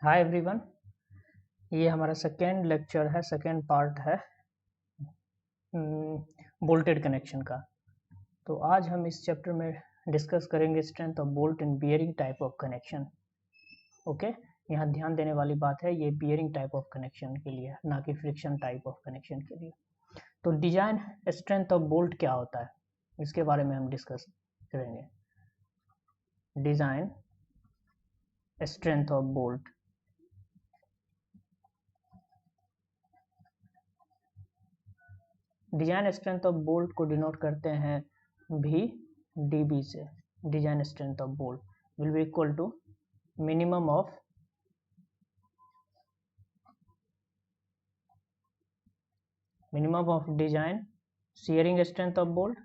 Hi everyone, ये हमारा second lecture है, सेकेंड पार्ट है बोल्टेड कनेक्शन का। तो आज हम इस चैप्टर में डिस्कस करेंगे strength of bolt in bearing type of connection. Okay, यहाँ ध्यान देने वाली बात है, ये बियरिंग टाइप ऑफ कनेक्शन के लिए, ना कि फ्रिक्शन टाइप ऑफ कनेक्शन के लिए। तो डिजाइन स्ट्रेंथ ऑफ बोल्ट क्या होता है, इसके बारे में हम डिस्कस करेंगे। Design strength of bolt, design strength of bolt को डिनोट करते हैं भी डीबी से। Design strength of bolt will be equal to minimum of design shearing strength of bolt,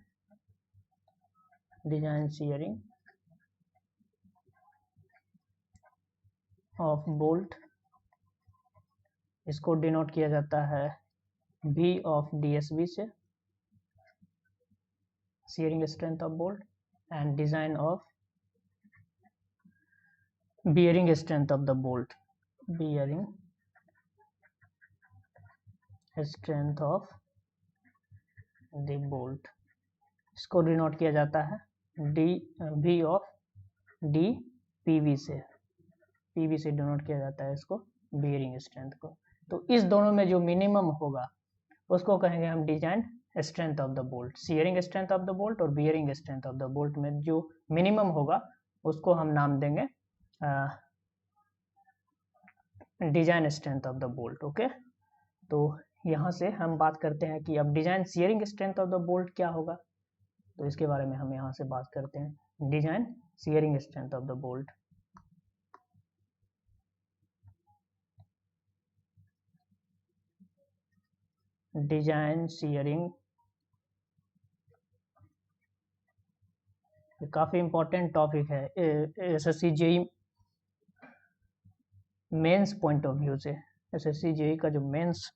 design shearing of bolt, इसको डिनोट किया जाता है V ऑफ DSB से, shearing strength of bolt, and design of bearing strength of the bolt, bearing strength of the bolt, इसको denote किया जाता है V of DPV से, PV से डिनोट किया जाता है इसको bearing strength को। तो इस दोनों में जो मिनिमम होगा उसको कहेंगे हम design strength of the bolt. Shearing strength of the bolt और bearing strength of the bolt में जो मिनिमम होगा उसको हम नाम देंगे design strength of the bolt. Okay, तो यहाँ से हम बात करते हैं कि अब design shearing strength of the bolt क्या होगा, तो इसके बारे में हम यहाँ से बात करते हैं। Design shearing strength of the bolt, design shearing काफी इंपॉर्टेंट टॉपिक है SSC JE mains point of view से। एसएससी जेई का जो मेंस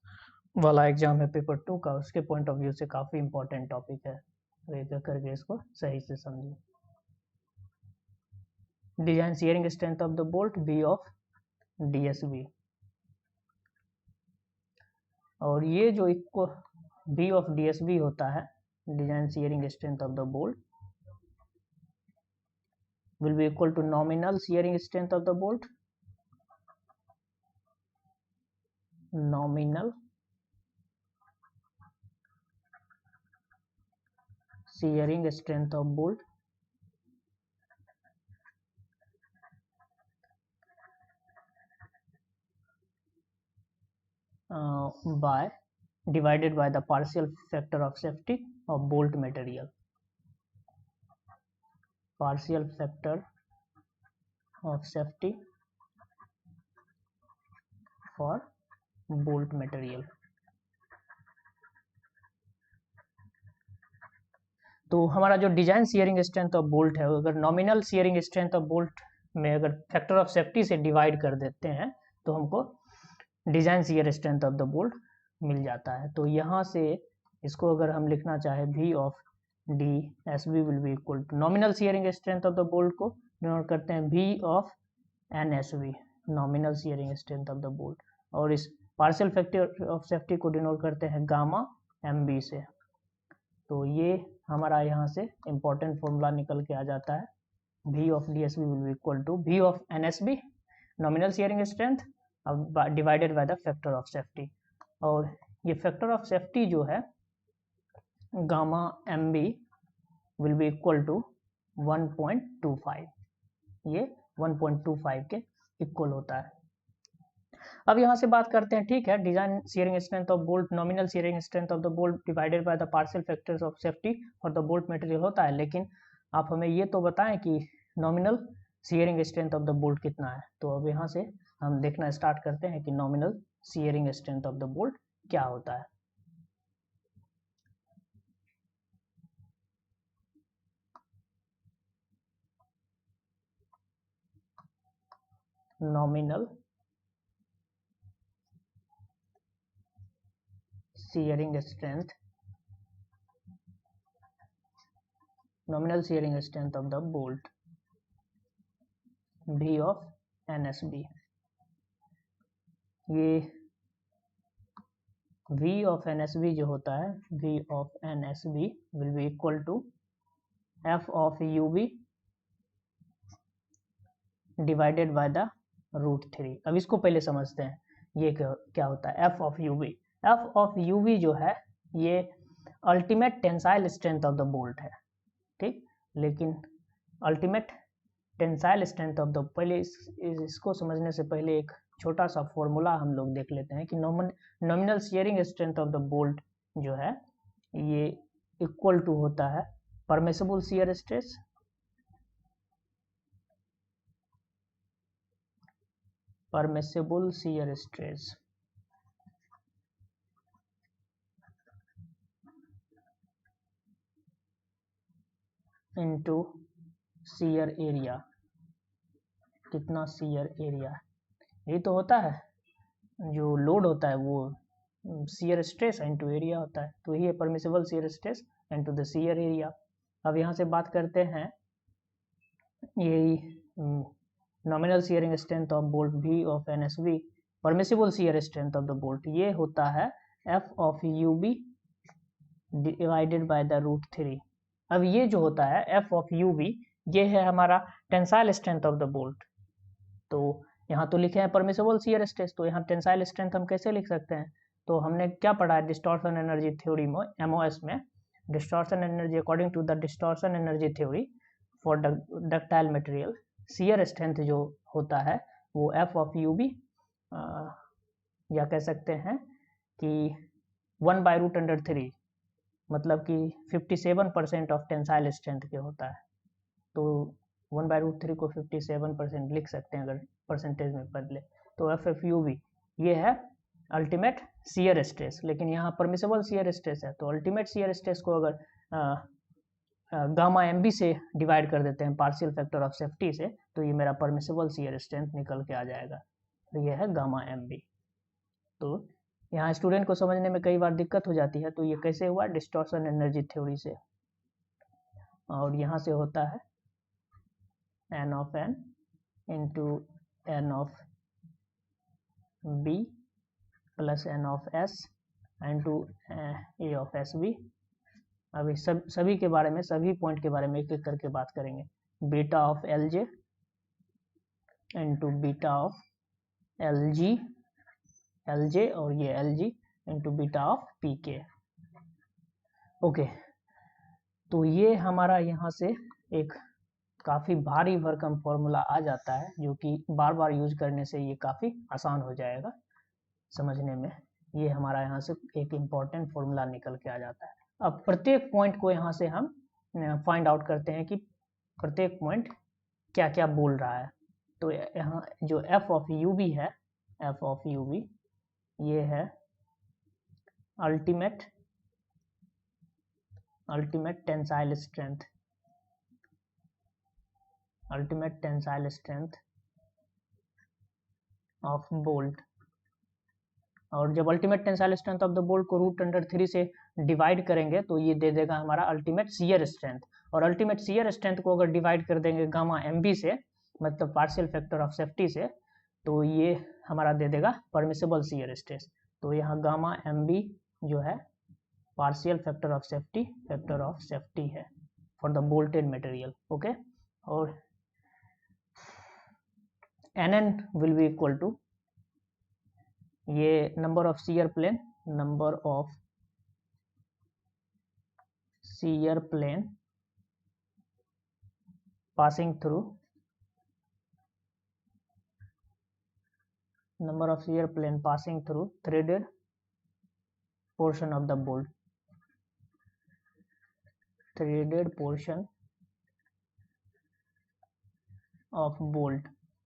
वाला एग्जाम है पेपर 2 का, उसके पॉइंट ऑफ व्यू से काफी इंपॉर्टेंट टॉपिक है, तो एक करके इसको सही से समझिए। Design shearing strength of the bolt V of DSB, और ये जो इक्वल बी ऑफ डीएसबी होता है, design shearing strength of the bolt will be equal to nominal shearing strength of the bolt, nominal shearing strength of bolt by divided by the partial factor of safety of bolt material, partial factor of safety for bolt material। तो हमारा जो design shearing strength of bolt है, अगर nominal shearing strength of bolt में अगर factor of safety से divide कर देते हैं तो हमको design shear strength of the bolt मिल जाता है। तो यहाँ से इसको अगर हम लिखना चाहे V of D S B will be equal to nominal shearing strength of the bolt को डिनोट करते हैं V of N S B, nominal shearing strength of the bolt, और इस पार्शियल फैक्टर ऑफ सेफ्टी को denote करते हैं gamma M B से। तो ये हमारा यहाँ से इम्पोर्टेंट फॉर्मूला निकल के आ जाता है, V of D S B will be equal to V of N S B, nominal shearing strength divided by the factor of safety, और ये फैक्टर ऑफ सेफ्टी जो है gamma M B will be equal to 1.25, ये 1.25 के equal होता है। अब यहाँ से बात करते हैं, ठीक है, design shearing strength of bolt nominal shearing strength of the bolt divided by the partial factors of safety for the bolt material होता है, लेकिन आप हमें ये तो बताएं कि nominal shearing strength of the bolt कितना है। तो अब यहाँ से हम देखना स्टार्ट करते हैं कि nominal shearing strength of the bolt क्या होता है। Nominal shearing strength, nominal shearing strength of the bolt, V of NSB, ये V of NSB जो होता है, V of NSB will be equal to F of UB divided by the √3। अब इसको पहले समझते हैं, ये क्या होता है F of UB। F of UB जो है ये ultimate tensile strength of the bolt है, ठीक। लेकिन ultimate tensile strength of the, पहले इसको समझने से पहले एक छोटा सा फॉर्मूला हम लोग देख लेते हैं कि nominal shearing strength of the bolt जो है ये इक्वल टू होता है permissible shear stress into shear area. कितना शियर एरिया, ये तो होता है जो लोड होता है वो शियर स्ट्रेस इनटू एरिया होता है, तो ये permissible shear stress into the shear area. अब यहाँ से बात करते हैं यही nominal shearing strength of bolt V of NSB, permissible shear strength of the bolt ये होता है F of UB divided by the √3। अब ये जो होता है F ऑफ UB ये है हमारा tensile strength of the bolt. तो यहाँ तो लिखे हैं परमिसिबल शियर स्ट्रेस, तो यहाँ टेंसाइल स्ट्रेंथ हम कैसे लिख सकते हैं? तो हमने क्या पढ़ा है डिस्टॉर्शन एनर्जी थ्योरी में, MOS में, distortion energy according to the distortion energy theory for ductile material, shear strength जो होता है वो F ऑफ UB या कह सकते हैं कि 1/√3, मतलब कि 57% ऑफ टेंसाइल स्ट्रेंथ के होता है। तो 1/√3 को 57% लिख सकते हैं अगर परसेंटेज में बदले, तो FFUB ये है अल्टीमेट शियर स्ट्रेस। लेकिन यहाँ परमिसिबल शियर स्ट्रेस है, तो अल्टीमेट शियर स्ट्रेस को अगर गामा MB से डिवाइड कर देते हैं पार्शियल फैक्टर ऑफ सेफ्टी से, तो ये मेरा परमिसिबल शियर स्ट्रेंथ निकल के आ जाएगा, तो ये है गामा MB। तो यहाँ स्टूडेंट को समझने में कई बार दिक्कत हो जाती है, तो ये कैसे हुआ डिस्टॉर्शन एनर्जी थ्योरी से, और यहाँ से होता है N of N into N of B plus N of S into A of SB। अभी सभी के बारे में, सभी पॉइंट के बारे में एक एक करके बात करेंगे। Beta of LJ into beta of LJ और ये LG into beta of PK। Okay, तो ये हमारा यहाँ से एक काफ़ी भारी भरकम फॉर्मूला आ जाता है, जो कि बार बार यूज करने से ये काफ़ी आसान हो जाएगा समझने में। ये हमारा यहाँ से एक इम्पॉर्टेंट फॉर्मूला निकल के आ जाता है। अब प्रत्येक पॉइंट को यहाँ से हम फाइंड आउट करते हैं कि प्रत्येक पॉइंट क्या क्या बोल रहा है। तो यहाँ जो F ऑफ UB है, F ऑफ UB ये है ultimate tensile strength of bolt. और जब ultimate tensile strength of the bolt को √3 से डिवाइड करेंगे तो ये दे देगा हमारा अल्टीमेट शियर स्ट्रेंथ, और अल्टीमेट शियर स्ट्रेंथ को अगर डिवाइड कर देंगे गामा MB से, मतलब पार्शियल फैक्टर ऑफ सेफ्टी से, तो ये हमारा दे देगा परमिसिबल शियर स्ट्रेस। तो यहाँ गामा MB जो है पार्शियल फैक्टर ऑफ सेफ्टी है for the bolted material. Okay, और NN will be equal to ये number of shear plane passing through threaded portion of the bolt,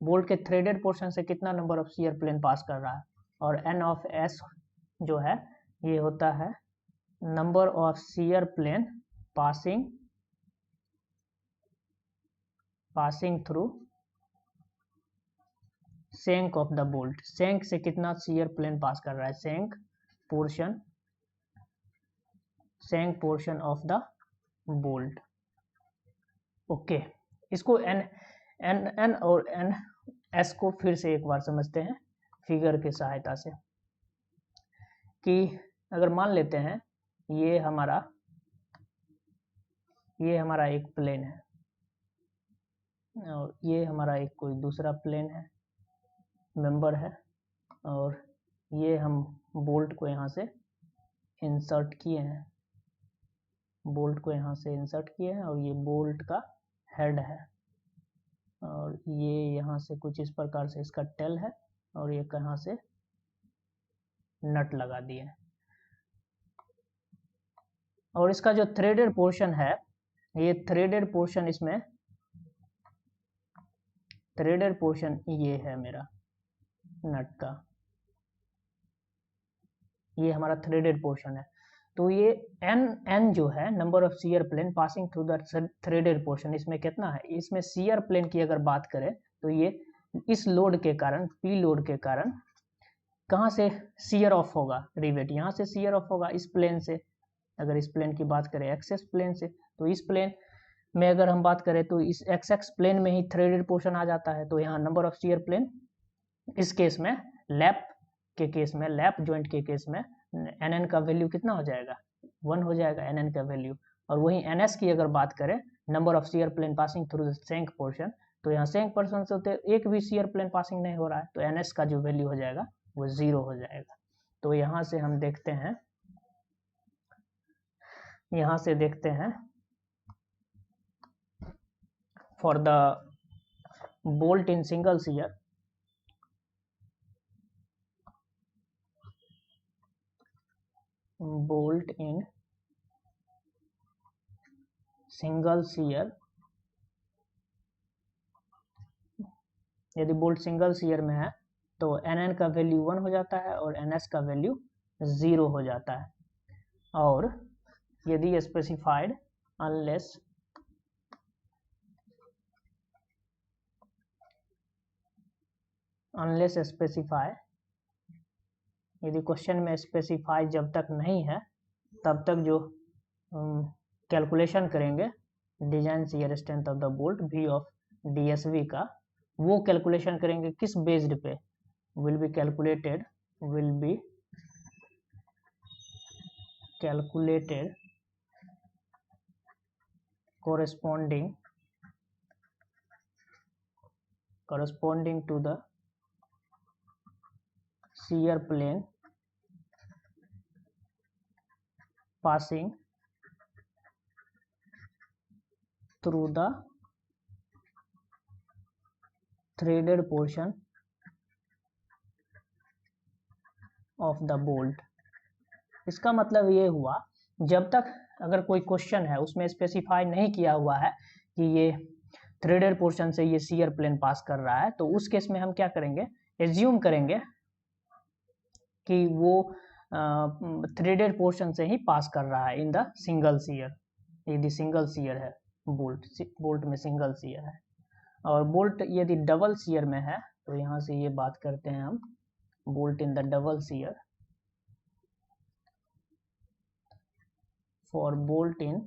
bolt के threaded portion से कितना number of shear plane pass कर रहा है। और N ऑफ S जो है ये होता है number of shear plane passing through shank of the bolt. Shank से कितना शियर प्लेन पास कर रहा है, सेंक portion of the bolt. Okay, इसको N और NS को फिर से एक बार समझते हैं। फिगर की सहायता से कि अगर मान लेते हैं ये हमारा एक प्लेन है और ये हमारा एक कोई दूसरा प्लेन है, मेंबर है, और ये हम बोल्ट को यहाँ से इंसर्ट किए हैं, और ये बोल्ट का हेड है, और ये यहाँ से कुछ इस प्रकार से इसका टेल है, और ये कहाँ से नट लगा दिए हैं। और इसका जो थ्रेडेड पोर्शन है, ये थ्रेडेड पोर्शन, इसमें थ्रेडेड पोर्शन ये है मेरा नट का, ये हमारा थ्रेडेड पोर्शन है। तो ये एन जो है number of shear plane passing through the threaded portion, इसमें कितना है, इसमें शियर प्लेन की अगर बात करें तो ये इस लोड के कारण, पी लोड के कारण कहाँ से शियर ऑफ होगा, रिवेट यहाँ से शियर ऑफ होगा इस प्लेन से। अगर इस प्लेन की बात करें एक्सेस प्लेन से, तो इस प्लेन में अगर हम बात करें तो इस एक्स प्लेन में ही थ्रेडेड पोर्शन आ जाता है। तो यहाँ नंबर ऑफ शियर प्लेन, इस केस में लैप के केस में, लैप जॉइंट के केस में एन का वैल्यू कितना हो जाएगा, 1 हो जाएगा एन का वैल्यू। और वहीं एन की अगर बात करें number of shear plane passing through the shank portion, तो यहाँ सेंक पोर्शन से होते एक भी शियर प्लेन पासिंग नहीं हो रहा है, तो एन का जो वैल्यू हो जाएगा वो 0 हो जाएगा। तो यहाँ से हम देखते हैं, for the bolt in single shear, bolt in single shear, यदि बोल्ट सिंगल शियर में है तो एन का वैल्यू 1 हो जाता है और एन का वैल्यू 0 हो जाता है। और यदि स्पेसिफाइड अनलेस स्पेसिफाई, यदि क्वेश्चन में स्पेसिफाई जब तक नहीं है तब तक जो कैलकुलेशन करेंगे design shear strength of the bolt V of DSV का, वो कैलकुलेशन करेंगे किस बेस्ड पे, will be calculated corresponding to the shear plane passing through the threaded portion of the bolt। इसका मतलब ये हुआ, जब तक अगर कोई क्वेश्चन है उसमें स्पेसिफाई नहीं किया हुआ है कि ये थ्रेडेड पोर्शन से ये शियर प्लेन पास कर रहा है, तो उस केस में हम क्या करेंगे, एज्यूम करेंगे कि वो थ्रेडेड पोर्शन से ही पास कर रहा है इन द सिंगल शियर, यदि सिंगल शियर है बोल्ट में सिंगल शियर है। और बोल्ट यदि डबल शियर में है तो यहाँ से ये बात करते हैं हम, bolt in the double shear, for bolt in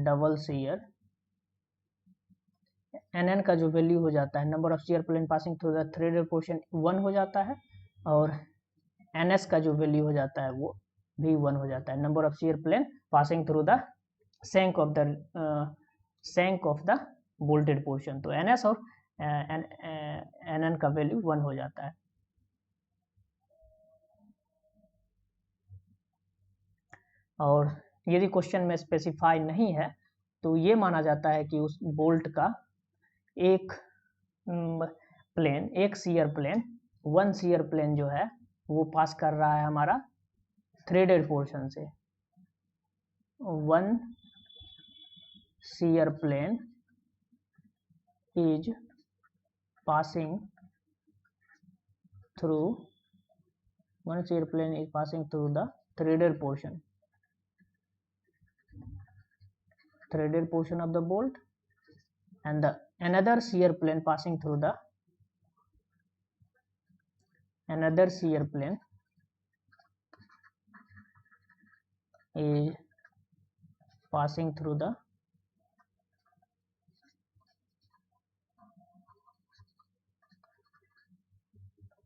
double shear N का जो वैल्यू हो जाता है number of shear plane passing through the threaded portion 1 हो जाता है, और एन का जो वैल्यू हो जाता है वो भी 1 हो जाता है, number of shear plane passing through the shank of the bolted portion. तो एन और एन का वैल्यू 1 हो जाता है। और यदि क्वेश्चन में स्पेसिफाई नहीं है तो ये माना जाता है कि उस बोल्ट का एक प्लेन, एक शियर प्लेन, 1 शियर प्लेन जो है वो पास कर रहा है हमारा थ्रेडेड पोर्शन से, 1 shear plane is passing through the threaded portion of the bolt, and the another shear plane passing through the is passing through the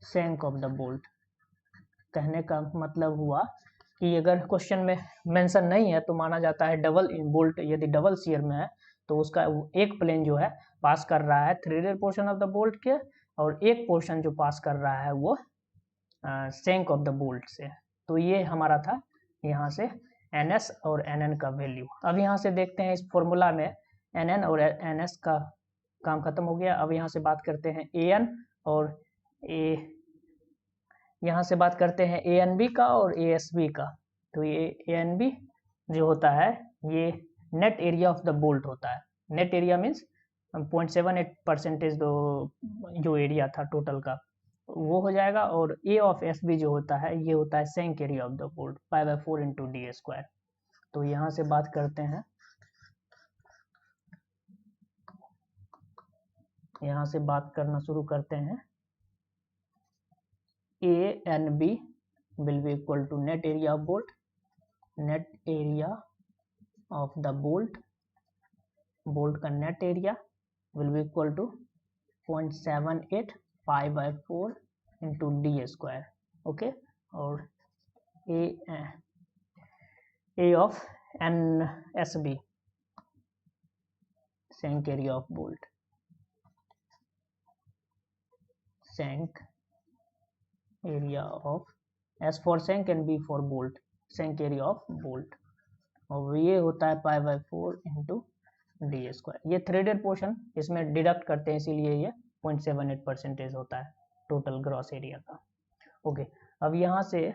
सेंक ऑफ द बोल्ट। कहने का मतलब हुआ कि अगर क्वेश्चन में मेंशन नहीं है तो माना जाता है डबल बोल्ट, यदि डबल शियर में है तो उसका एक प्लेन जो है पास कर रहा है threaded portion of the bolt के, और एक पोर्शन जो पास कर रहा है वो सेंक ऑफ द बोल्ट से। तो ये हमारा था यहाँ से NS और NN का वैल्यू। अब यहाँ से देखते हैं इस फॉर्मूला में NN और NS का काम खत्म हो गया। अब यहाँ से बात करते हैं AN और यहाँ से बात करते हैं ANB का और ASB का। तो ये ANB जो होता है ये net area of the bolt होता है। नेट एरिया मीन्स 0.78% जो एरिया था टोटल का वो हो जाएगा, और A ऑफ SB जो होता है ये होता है shank area of the bolt π/4 into d²। तो यहाँ से बात करते हैं, यहाँ से बात करना शुरू करते हैं। ANB will be equal to net area of bolt, net area of the bolt, bolt का net area will be equal to 0.78 π/4 into d²। Okay, और A of NSB shank area of bolt, shank area of S for shank and B for bolt, shank area of bolt, और ये होता है π/4 into d²। ये threaded portion इसमें deduct करते हैं इसीलिए ये 0.78% होता है टोटल ग्रॉस एरिया का। ओके, अब यहाँ से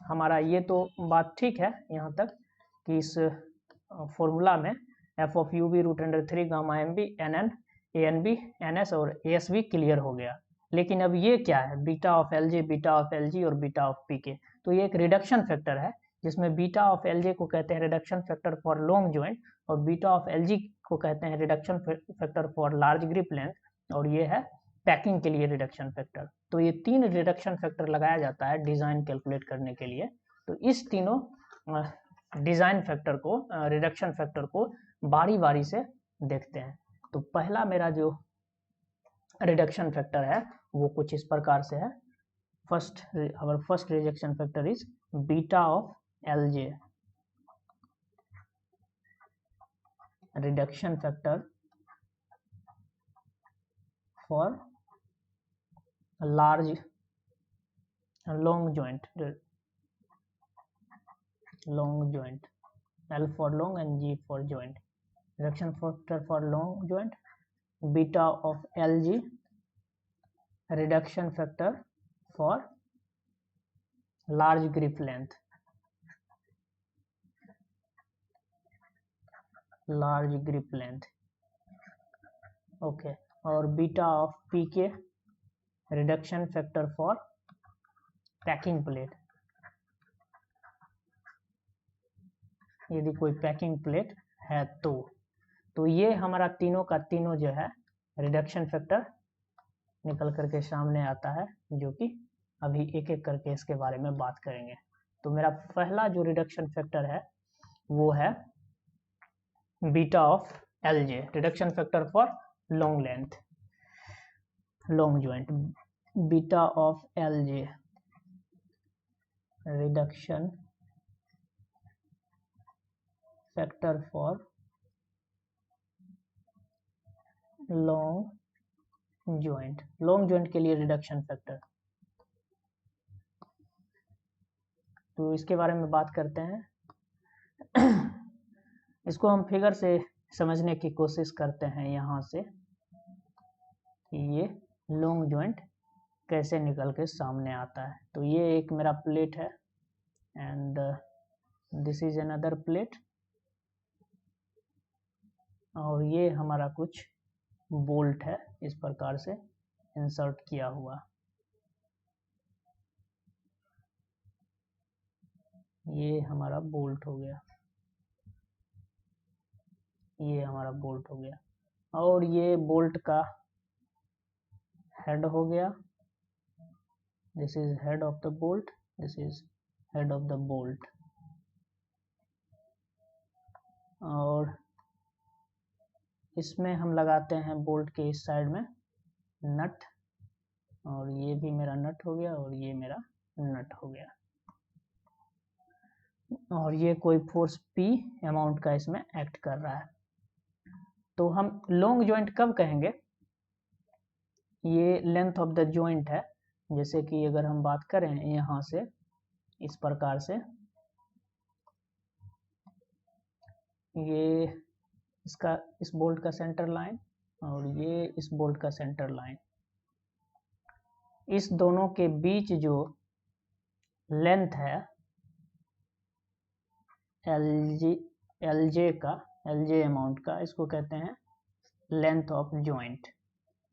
हमारा ये तो बात ठीक है यहाँ तक कि इस फॉर्मूला में f of u v √3 gamma mb nn anb ns और asb क्लियर हो गया। लेकिन अब ये क्या है, beta of LJ, beta of LG और बीटा ऑफ PK। तो ये एक रिडक्शन फैक्टर है जिसमें बीटा ऑफ LJ को कहते हैं reduction factor for long joint, और बीटा ऑफ LG को कहते हैं reduction factor for large grip length, और ये है पैकिंग के लिए रिडक्शन फैक्टर। तो ये तीन रिडक्शन फैक्टर लगाया जाता है डिज़ाइन कैलकुलेट करने के लिए। तो इस तीनों डिज़ाइन फैक्टर को, रिडक्शन फैक्टर को बारी बारी से देखते हैं। तो पहला मेरा जो रिडक्शन फैक्टर है वो कुछ इस प्रकार से है। our first rejection factor is beta of LJ, reduction factor for large long joint, L for long and G for joint। Reduction factor for long joint beta of LG, reduction factor for large grip length, okay, और beta of PK, reduction factor for packing plate, यदि कोई packing plate है तो ये हमारा तीनों का तीनों जो है रिडक्शन फैक्टर निकल करके सामने आता है, जो कि अभी एक एक करके इसके बारे में बात करेंगे। तो मेरा पहला जो रिडक्शन फैक्टर है वो है beta of LJ, reduction factor for long length, long joint, beta of LJ, reduction factor for long joint के लिए रिडक्शन फैक्टर। तो इसके बारे में बात करते हैं। इसको हम फिगर से समझने की कोशिश करते हैं यहाँ से कि ये लॉन्ग जॉइंट कैसे निकल के सामने आता है। तो ये एक मेरा प्लेट है and this is another plate, और ये हमारा कुछ बोल्ट है इस प्रकार से इंसर्ट किया हुआ। ये हमारा बोल्ट हो गया, ये हमारा बोल्ट हो गया, और ये बोल्ट का हेड हो गया। This is head of the bolt, this is head of the bolt, और इसमें हम लगाते हैं बोल्ट के इस साइड में नट, और ये भी मेरा नट हो गया और ये मेरा नट हो गया, और ये कोई फोर्स P अमाउंट का इसमें एक्ट कर रहा है। तो हम लॉन्ग जॉइंट कब कहेंगे? ये लेंथ ऑफ द जॉइंट है। जैसे कि अगर हम बात करें यहाँ से इस प्रकार से, ये इसका इस बोल्ट का सेंटर लाइन और ये इस बोल्ट का सेंटर लाइन, इस दोनों के बीच जो लेंथ है एलजे अमाउंट का, इसको कहते हैं length of joint.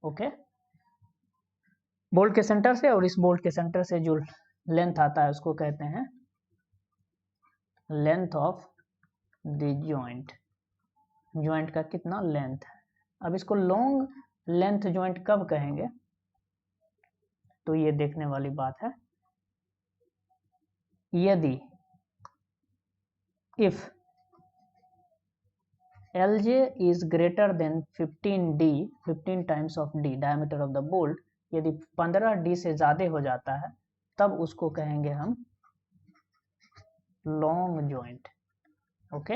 Okay, bolt के सेंटर से और इस बोल्ट के सेंटर से जो लेंथ आता है उसको कहते हैं length of the joint. Joint का कितना लेंथ है। अब इसको लॉन्ग लेंथ जॉइंट कब कहेंगे? तो ये देखने वाली बात है। यदि if Lj is greater than 15 times of d diameter of the bolt, यदि 15d से ज्यादा हो जाता है तब उसको कहेंगे हम लॉन्ग जॉइंट। ओके,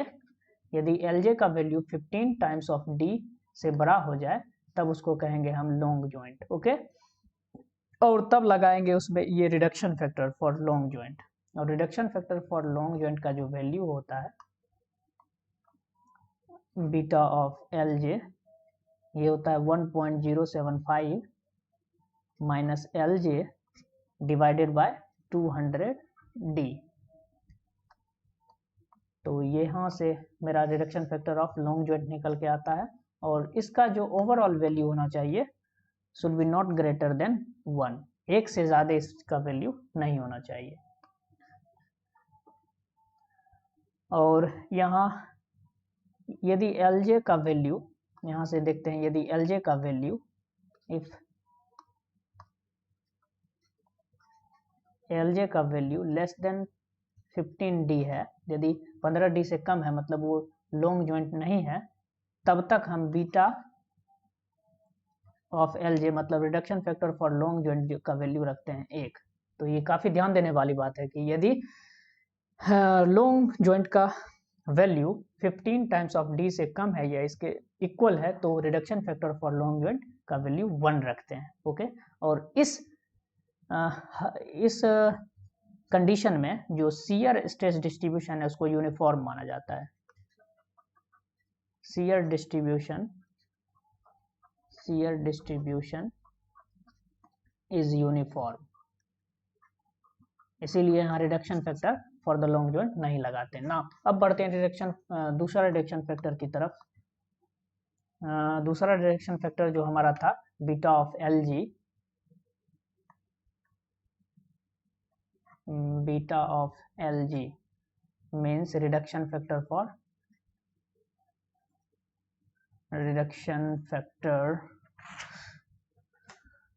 यदि Lj का वैल्यू 15 टाइम्स ऑफ d से बड़ा हो जाए तब उसको कहेंगे हम लॉन्ग जॉइंट। ओके, और तब लगाएंगे उसमें ये reduction factor for long joint. और reduction factor for long joint का जो वैल्यू होता है बीटा ऑफ Lj, ये होता है 1.075 minus Lj divided by 200d। तो यहाँ से मेरा reduction factor of long joint निकल के आता है, और इसका जो ओवरऑल वैल्यू होना चाहिए should be not greater than 1, एक से ज्यादा इसका वैल्यू नहीं होना चाहिए। और यहाँ यदि Lj का वैल्यू, यहाँ से देखते हैं, यदि Lj का वैल्यू इफ Lj का वैल्यू लेस देन 15d है, यदि 15d से कम है मतलब वो लॉन्ग जॉइंट नहीं है, तब तक हम बीटा ऑफ Lj मतलब reduction factor for long joint का वैल्यू रखते हैं 1। तो ये काफी ध्यान देने वाली बात है कि यदि लॉन्ग जॉइंट का वैल्यू 15 टाइम्स ऑफ d से कम है या इसके इक्वल है तो reduction factor for long joint का वैल्यू 1 रखते हैं। ओके, और इस कंडीशन में जो शियर स्ट्रेस डिस्ट्रीब्यूशन है उसको यूनिफॉर्म माना जाता है। शियर डिस्ट्रीब्यूशन इज यूनिफॉर्म, इसीलिए यहाँ reduction factor for the long joint नहीं लगाते ना। अब बढ़ते हैं दूसरा रिडक्शन फैक्टर की तरफ। दूसरा रिडक्शन फैक्टर जो हमारा था beta of Lg, beta of Lg means reduction factor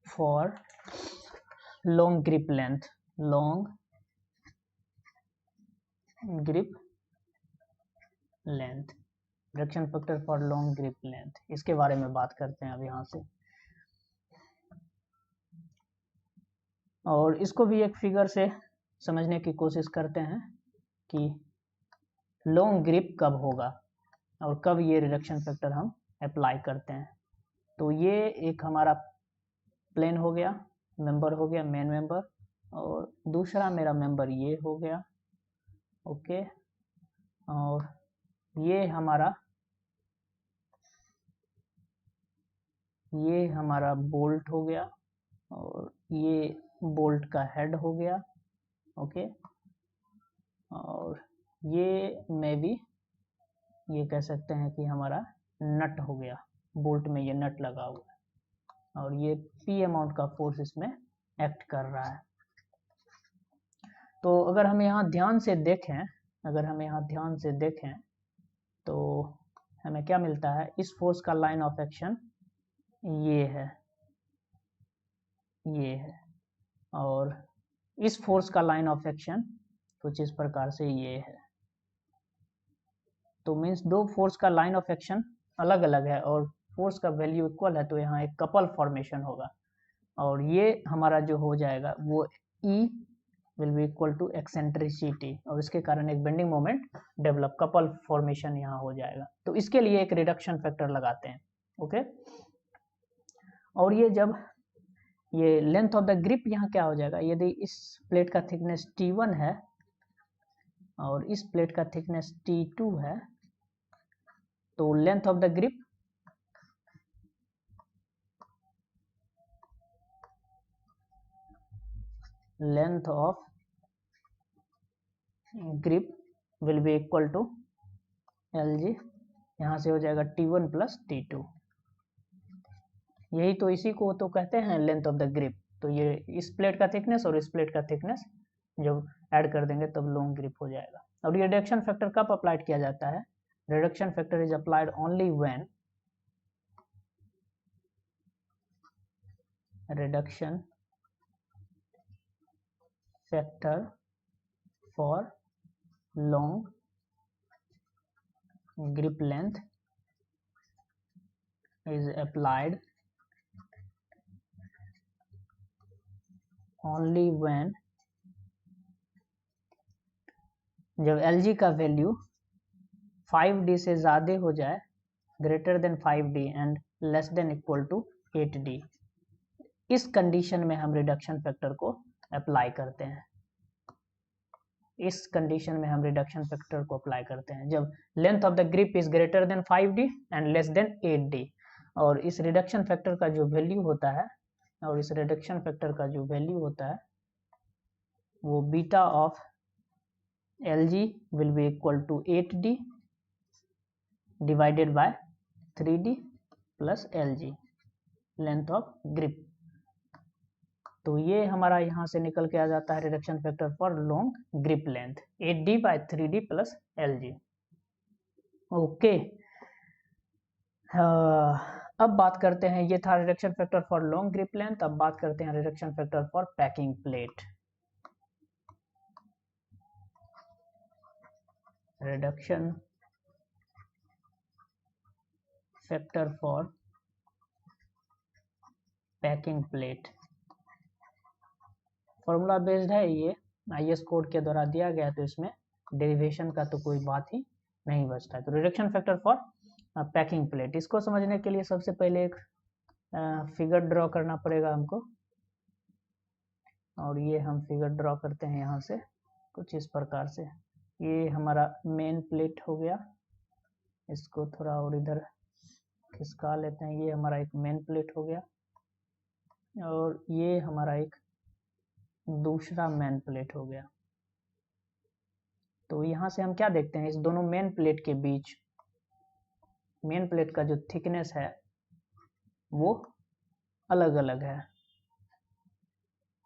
for long grip length, reduction factor for long grip length, इसके बारे में बात करते हैं अब यहाँ से। और इसको भी एक फिगर से समझने की कोशिश करते हैं कि लॉन्ग ग्रिप कब होगा और कब ये रिडक्शन फैक्टर हम अप्लाई करते हैं। तो ये एक हमारा प्लेन हो गया, मेंबर हो गया, मेन मेंबर, और दूसरा मेरा मेंबर ये हो गया। ओके, और ये हमारा बोल्ट हो गया और ये बोल्ट का हेड हो गया। ओके, और ये में भी ये कह सकते हैं कि हमारा नट हो गया, बोल्ट में ये नट लगा हुआ है और ये P अमाउंट का फोर्स इसमें एक्ट कर रहा है। तो अगर हम यहाँ ध्यान से देखें तो हमें क्या मिलता है, इस फोर्स का लाइन ऑफ एक्शन ये है, और इस फोर्स का लाइन ऑफ एक्शन कुछ इस प्रकार से ये है। तो मीन्स दो फोर्स का लाइन ऑफ एक्शन अलग अलग है और फोर्स का वैल्यू इक्वल है, तो यहाँ एक कपल फॉर्मेशन होगा। और ये हमारा जो हो जाएगा वो E will be equal to eccentricity, और इसके कारण एक bending moment develop, couple formation यहाँ हो जाएगा। तो इसके लिए एक रिडक्शन फैक्टर लगाते हैं। ओके, और ये जब ये लेंथ ऑफ द ग्रिप यहाँ क्या हो जाएगा, यदि इस प्लेट का थिकनेस T1 है और इस प्लेट का थिकनेस T2 है, तो length of the grip will be equal to LG, यहाँ से हो जाएगा T1 प्लस T2। यही तो, इसी को तो कहते हैं लेंथ ऑफ द ग्रिप। तो ये इस प्लेट का थिकनेस और इस प्लेट का थिकनेस जब ऐड कर देंगे तब लॉन्ग ग्रिप हो जाएगा। और ये रिडक्शन फैक्टर कब अप्लाइड किया जाता है, reduction factor is applied only when reduction factor for long grip length is applied only when जब LG का वैल्यू 5D से ज़्यादा हो जाए, greater than 5D and less than equal to 8D, इस कंडीशन में हम रिडक्शन फैक्टर को अप्लाई करते हैं। इस कंडीशन में हम रिडक्शन फैक्टर को अप्लाई करते हैं जब length of the grip is greater than 5D and less then 8D। और इस रिडक्शन फैक्टर का जो वैल्यू होता है, वो beta of LG will be equal to 8D divided by 3D plus LG, length of grip. तो ये हमारा यहाँ से निकल के आ जाता है reduction factor for long grip length 8D by 3D plus LG। Okay, अब बात करते हैं, ये था reduction factor for long grip length. अब बात करते हैं reduction factor for packing plate. Reduction factor for packing plate formula based है, ये IS कोड के द्वारा दिया गया, तो इसमें डेरिवेशन का तो कोई बात ही नहीं बचता है। तो reduction factor for packing plate, इसको समझने के लिए सबसे पहले एक फिगर ड्रॉ करना पड़ेगा हमको। और ये हम फिगर ड्रॉ करते हैं यहाँ से कुछ इस प्रकार से। ये हमारा मेन प्लेट हो गया, इसको थोड़ा और इधर खिसका लेते हैं। ये हमारा एक मेन प्लेट हो गया और ये हमारा एक दूसरा मेन प्लेट हो गया। तो यहाँ से हम क्या देखते हैं, इस दोनों मेन प्लेट के बीच मेन प्लेट का जो थिकनेस है वो अलग अलग है।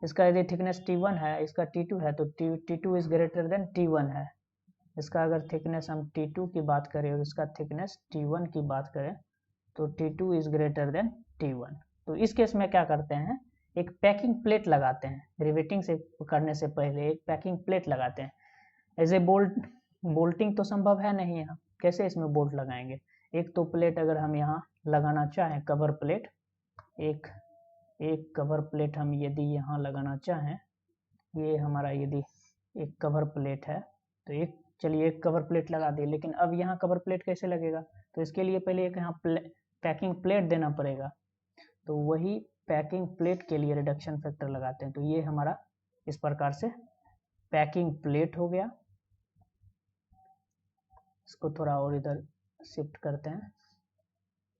इसका यदि थिकनेस T1 है, इसका T2 है, तो T2 is greater than T1 है। इसका अगर थिकनेस हम T2 की बात करें और इसका थिकनेस T1 की बात करें तो T2 is greater than T1। तो इस केस में क्या करते हैं, एक पैकिंग प्लेट लगाते हैं। रिवेटिंग से करने से पहले एक पैकिंग प्लेट लगाते हैं। एज ए बोल्टिंग तो संभव है नहीं यहाँ, कैसे इसमें बोल्ट लगाएंगे। एक तो प्लेट अगर हम यहाँ लगाना चाहें, कवर प्लेट, एक कवर प्लेट हम यदि यहाँ लगाना चाहें, ये हमारा यदि एक कवर प्लेट है तो चलिए एक कवर प्लेट लगा दिए। लेकिन अब यहाँ कवर प्लेट कैसे लगेगा, तो इसके लिए पहले एक यहाँ पैकिंग प्लेट देना पड़ेगा। तो वही पैकिंग प्लेट के लिए रिडक्शन फैक्टर लगाते हैं। तो ये हमारा इस प्रकार से पैकिंग प्लेट हो गया। इसको थोड़ा और इधर शिफ्ट करते हैं।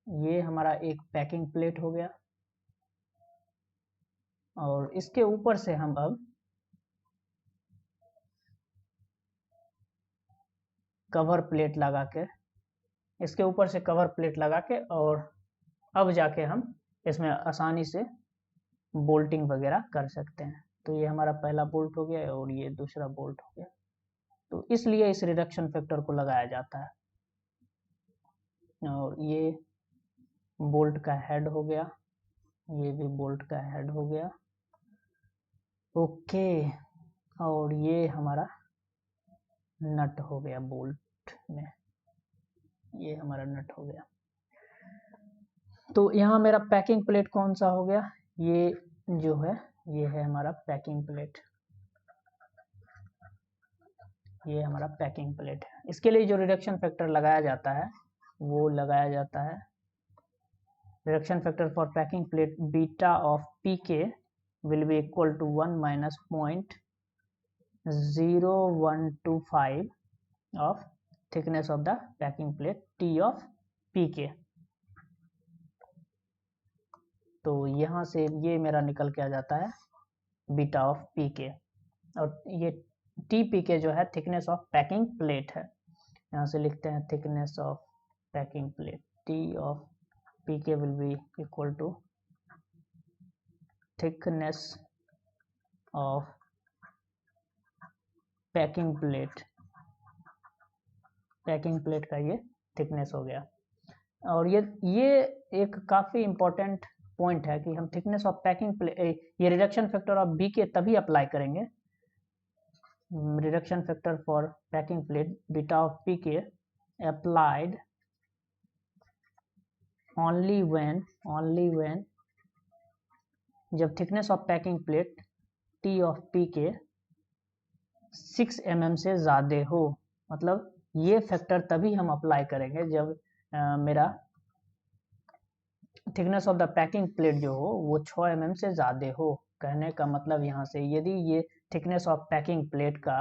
ये हमारा एक पैकिंग प्लेट हो गया और इसके ऊपर से हम अब कवर प्लेट लगा के, इसके ऊपर से कवर प्लेट लगा के, और अब जाके हम इसमें आसानी से बोल्टिंग वगैरह कर सकते हैं। तो ये हमारा पहला बोल्ट हो गया और ये दूसरा बोल्ट हो गया। तो इसलिए इस रिडक्शन फैक्टर को लगाया जाता है। और ये बोल्ट का हेड हो गया, ये भी बोल्ट का हेड हो गया। ओके, और ये हमारा नट हो गया बोल्ट में, ये हमारा नट हो गया। तो यहाँ मेरा पैकिंग प्लेट कौन सा हो गया, ये जो है ये है हमारा पैकिंग प्लेट, ये हमारा पैकिंग प्लेट है। इसके लिए जो रिडक्शन फैक्टर लगाया जाता है वो लगाया जाता है reduction factor for packing plate beta of PK will be equal to 1 minus 0.0125 of thickness of the packing plate T of PK. तो यहाँ से ये मेरा निकल के आ जाता है बीटा ऑफ पीके, और ये टी पीके जो है थिकनेस ऑफ पैकिंग प्लेट है। यहाँ से लिखते हैं thickness of packing plate T of PK will be equal to thickness of packing plate, packing plate का ये थिकनेस हो गया। और ये एक काफ़ी इम्पोर्टेंट पॉइंट है कि हम थिकनेस ऑफ पैकिंग प्लेट, ये रिडक्शन फैक्टर ऑफ बी के तभी अप्लाई करेंगे, reduction factor for packing plate beta of P के अप्लाइड only when जब thickness of packing plate T of P के 6 mm से ज़्यादा हो। मतलब ये फैक्टर तभी हम अप्लाई करेंगे जब मेरा thickness of the packing plate जो हो वो 6 mm से ज़्यादा हो। कहने का मतलब यहाँ से यदि ये थिकनेस ऑफ पैकिंग प्लेट का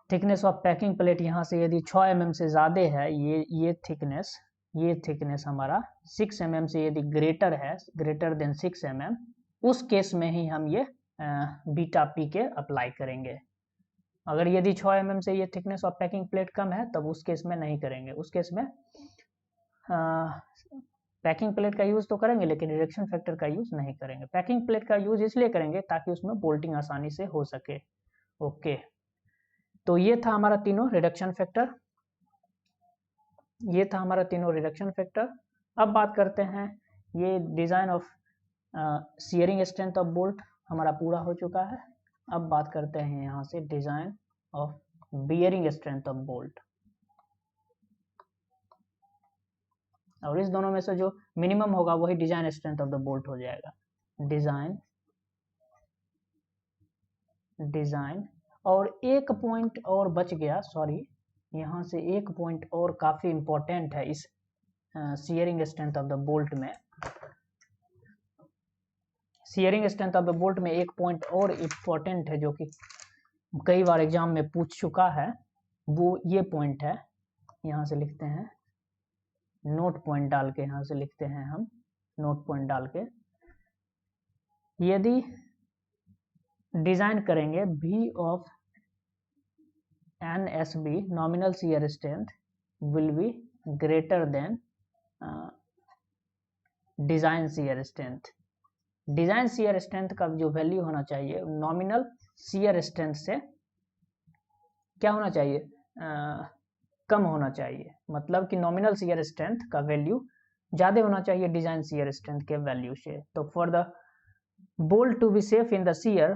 यहाँ से यदि 6 mm से ज़्यादा है, ये थिकनेस हमारा 6 mm से यदि ग्रेटर है, ग्रेटर देन 6 mm, उस केस में ही हम ये बीटा पी के अप्लाई करेंगे। अगर यदि 6 mm से ये थिकनेस ऑफ पैकिंग प्लेट कम है तब उस केस में नहीं करेंगे। उस केस में पैकिंग प्लेट का यूज़ तो करेंगे लेकिन रिडक्शन फैक्टर का यूज़ नहीं करेंगे। पैकिंग प्लेट का यूज़ इसलिए करेंगे ताकि उसमें बोल्टिंग आसानी से हो सके। ओके, तो ये था हमारा तीनों रिडक्शन फैक्टर, ये था हमारा तीनों रिडक्शन फैक्टर। अब बात करते हैं, ये design of shearing strength of bolt हमारा पूरा हो चुका है। अब बात करते हैं यहाँ से design of bearing strength of bolt, और इस दोनों में से जो मिनिमम होगा वही design strength of the bolt हो जाएगा। डिज़ाइन और एक पॉइंट और बच गया, सॉरी, यहाँ से एक पॉइंट और काफ़ी इम्पोर्टेंट है इस shearing strength of the bolt में। Shearing strength of the bolt में एक पॉइंट और इम्पोर्टेंट है जो कि कई बार एग्जाम में पूछ चुका है, वो ये पॉइंट है। यहाँ से लिखते हैं नोट पॉइंट डाल के, यहाँ से लिखते हैं हम नोट पॉइंट डाल के, यदि डिज़ाइन करेंगे V of NSB nominal shear strength will be greater than design shear strength. Design shear strength का जो वैल्यू होना चाहिए नॉमिनल शियर स्ट्रेंथ से क्या होना चाहिए, कम होना चाहिए। मतलब कि नॉमिनल शियर स्ट्रेंथ का वैल्यू ज़्यादा होना चाहिए डिज़ाइन शियर स्ट्रेंथ के वैल्यू से। तो for the bolt to be safe in the shear,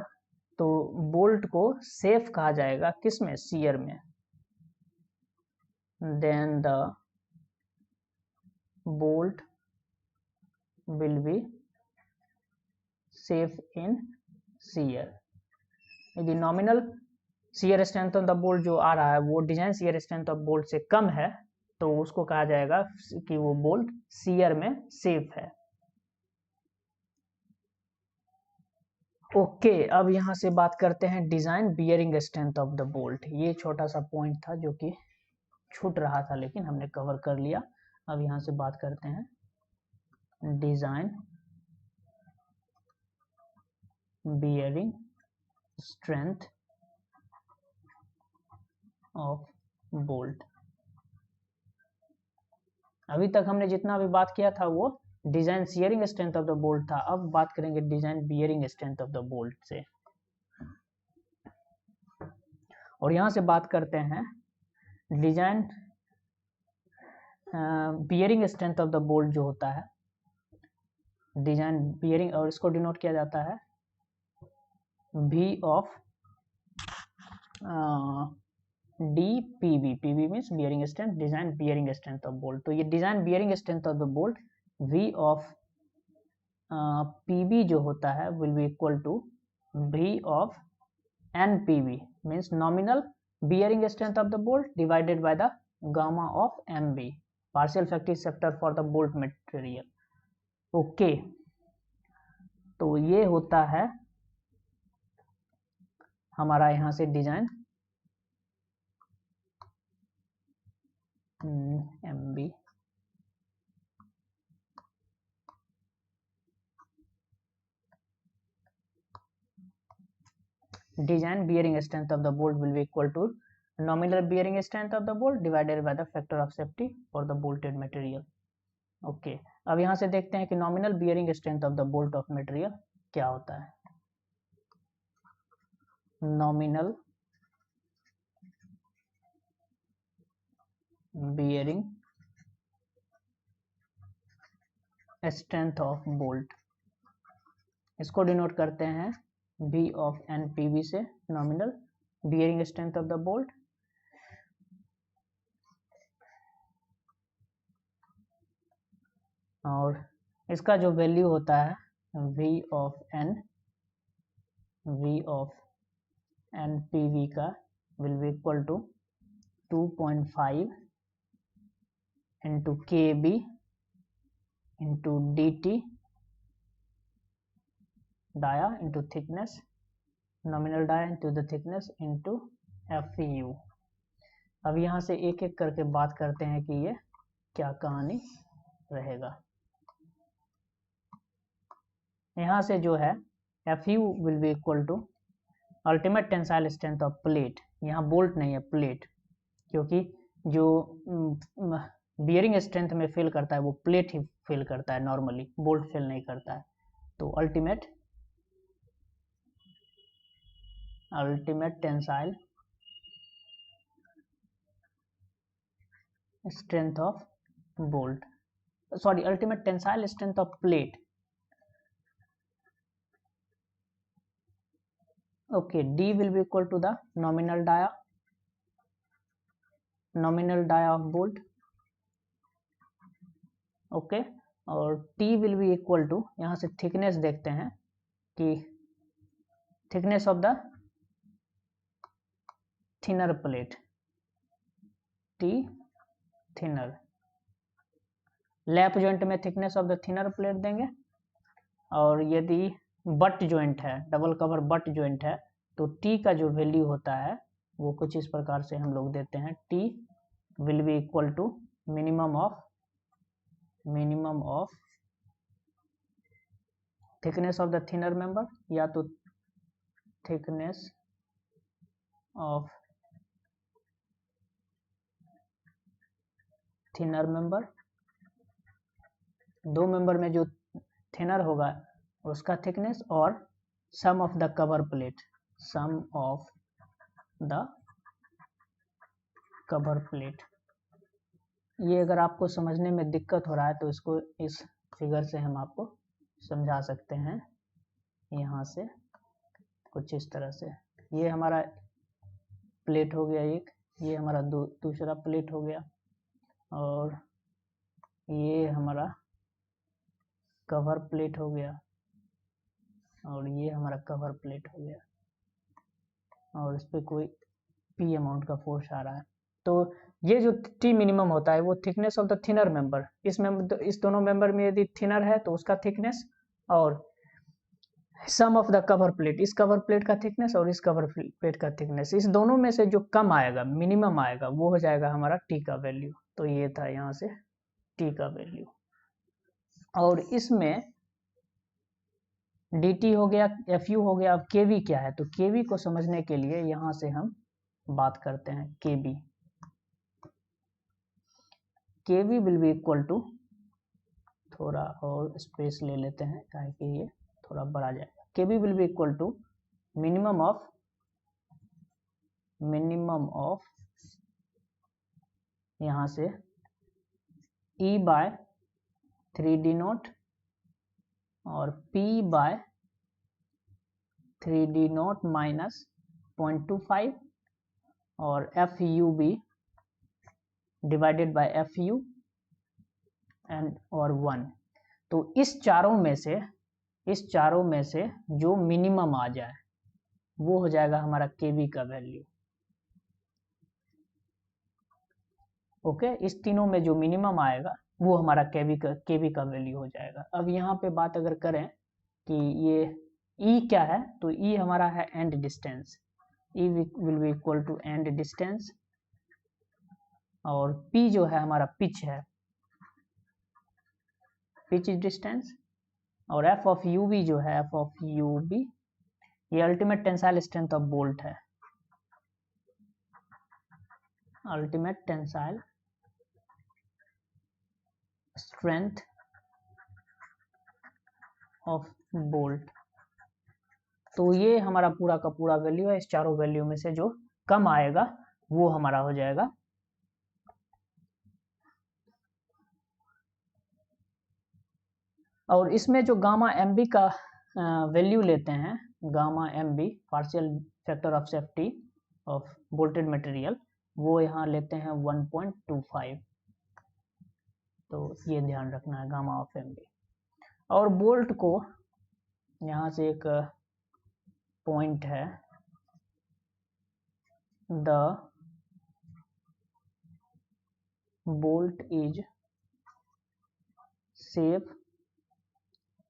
तो बोल्ट को सेफ कहा जाएगा किस में, शियर में। Then the bolt will be safe in shear. यदि nominal shear strength of the bolt जो आ रहा है वो design shear strength of bolt से कम है तो उसको कहा जाएगा कि वो बोल्ट शियर में सेफ है। ओके, अब यहाँ से बात करते हैं design bearing strength of the bolt. ये छोटा सा पॉइंट था जो कि छूट रहा था लेकिन हमने कवर कर लिया। अब यहाँ से बात करते हैं design bearing strength of bolt. अभी तक हमने जितना भी बात किया था वो design shearing strength of the bolt था। अब बात करेंगे design bearing strength of the bolt से, और यहां से बात करते हैं design bearing strength of the bolt जो होता है डिजाइन बियरिंग, और इसको डिनोट किया जाता है V of DPB। PB means bearing strength, design bearing strength of bolt. तो ये design bearing strength of the bolt V of PB जो होता है will be equal to V of NPB, means nominal bearing strength of the bolt divided by the gamma of MB, partial effective factor for the bolt material. Okay, तो ये होता है हमारा यहाँ से design MB design bearing strength of the bolt will be equal to nominal bearing strength of the bolt divided by the factor of safety for the bolted material। Okay, अब यहाँ से देखते हैं कि nominal bearing strength of the bolt of material क्या होता है। nominal bearing strength of bolt, इसको डिनोट करते हैं V of NPB से, nominal bearing strength of the bolt, और इसका जो वैल्यू होता है V of NPB का will be equal to 2.5 into KB into DT dia into thickness, nominal dia into the thickness into FU। अब यहाँ से एक एक करके बात करते हैं कि ये क्या कहानी रहेगा। यहाँ से जो है FU will be equal to ultimate tensile strength of plate, यहाँ बोल्ट नहीं है प्लेट, क्योंकि जो बियरिंग स्ट्रेंथ में फेल करता है वो प्लेट ही फेल करता है, नॉर्मली बोल्ट फेल नहीं करता है। तो ultimate tensile strength of bolt, sorry ultimate tensile strength of plate. Okay, D will be equal to the nominal dia of bolt। Okay, और T will be equal to, यहाँ से thickness देखते हैं कि thickness of the thinner plate, T thinner, lap joint में thickness of the thinner plate देंगे, और यदि बट जॉइंट है, डबल कवर बट जॉइंट है, तो T का जो वैल्यू होता है वो कुछ इस प्रकार से हम लोग देते हैं, T will be equal to minimum of thickness of the thinner member, या तो थिकनेस ऑफ थिनर मेंबर, दो मेंबर में जो थिनर होगा उसका थिकनेस, और sum of the cover plate, sum of the cover plate. ये अगर आपको समझने में दिक्कत हो रहा है तो इसको इस फिगर से हम आपको समझा सकते हैं। यहाँ से कुछ इस तरह से, ये हमारा प्लेट हो गया एक, ये हमारा दूसरा प्लेट हो गया, और ये हमारा कवर प्लेट हो गया, और ये हमारा कवर प्लेट हो गया, और इस पर कोई P अमाउंट का फोर्स आ रहा है। तो ये जो T मिनिमम होता है वो thickness of the thinner member, इस दोनों मेंबर में यदि थिनर है तो उसका थिकनेस, और sum of the cover plate, इस कवर प्लेट का थिकनेस और इस कवर प्लेट का थिकनेस, इस दोनों में से जो कम आएगा, मिनिमम आएगा, वो हो जाएगा हमारा T का वैल्यू। तो ये था यहाँ से T का वैल्यू, और इसमें DT हो गया, FU हो गया। अब KV क्या है, तो KV को समझने के लिए यहाँ से हम बात करते हैं KB। KB will be equal to, थोड़ा और स्पेस ले लेते हैं ताकि ये थोड़ा बड़ा जाएगा। KB will be equal to minimum of यहाँ से E बाय 3D नोट और P by 3D nought minus 0.25 और FUB divided by FU and और 1। तो इस चारों में से इस चारों में से जो मिनिमम आ जाए वो हो जाएगा हमारा केवी का वैल्यू। ओके, इस तीनों में जो मिनिमम आएगा वो हमारा केवी का वैल्यू हो जाएगा। अब यहाँ पे बात अगर करें कि ये ई क्या है, तो ई हमारा है end distance, e will be equal to end distance, और पी जो है हमारा पिच है, पिच डिस्टेंस, और एफ ऑफ यू बी जो है, एफ ऑफ यू बी ये ultimate tensile strength of bolt है, ultimate tensile strength of bolt. तो ये हमारा पूरा का पूरा वैल्यू है। इस चारों वैल्यू में से जो कम आएगा वो हमारा हो जाएगा और इसमें जो गामा एम बी का वैल्यू लेते हैं, gamma M B partial factor of safety of bolted material, वो यहाँ लेते हैं 1.25। तो ये ध्यान रखना है गामा ऑफ एम बी। और बोल्ट को यहाँ से एक पॉइंट है, the bolt is safe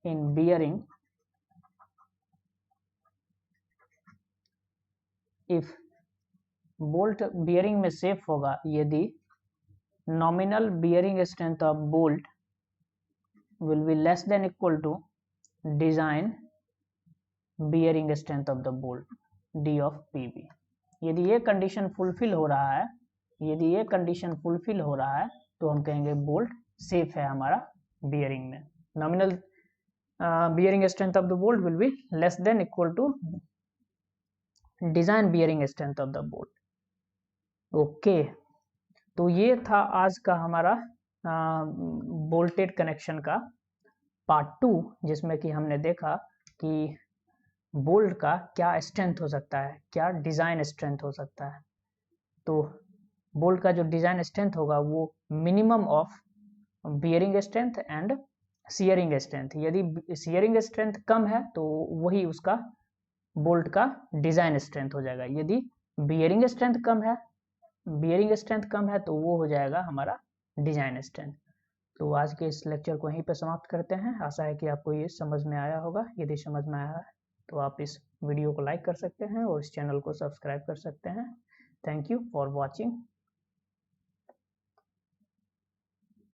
in bearing if, bolt bearing में सेफ होगा यदि nominal bearing strength of bolt will be less than equal to design bearing strength of the bolt D of PB। यदि ये condition fulfil हो रहा है, यदि ये कंडीशन फुलफिल हो रहा है तो हम कहेंगे बोल्ट सेफ है हमारा बियरिंग में। Nominal bearing strength of the bolt will be less than equal to design bearing strength of the bolt. Okay, तो ये था आज का हमारा बोल्टेड कनेक्शन का पार्ट 2, जिसमें कि हमने देखा कि बोल्ट का क्या स्ट्रेंथ हो सकता है, क्या डिज़ाइन स्ट्रेंथ हो सकता है। तो बोल्ट का जो डिज़ाइन स्ट्रेंथ होगा वो minimum of bearing strength and shearing strength, यदि सियरिंग स्ट्रेंथ कम है तो वही उसका बोल्ट का डिज़ाइन स्ट्रेंथ हो जाएगा, यदि बियरिंग स्ट्रेंथ कम है, बियरिंग स्ट्रेंथ कम है तो वो हो जाएगा हमारा डिजाइन स्ट्रेंथ। तो आज के इस लेक्चर को यहीं पर समाप्त करते हैं। आशा है कि आपको ये समझ में आया होगा। यदि समझ में आया है तो आप इस वीडियो को लाइक कर सकते हैं और इस चैनल को सब्सक्राइब कर सकते हैं। Thank you for watching.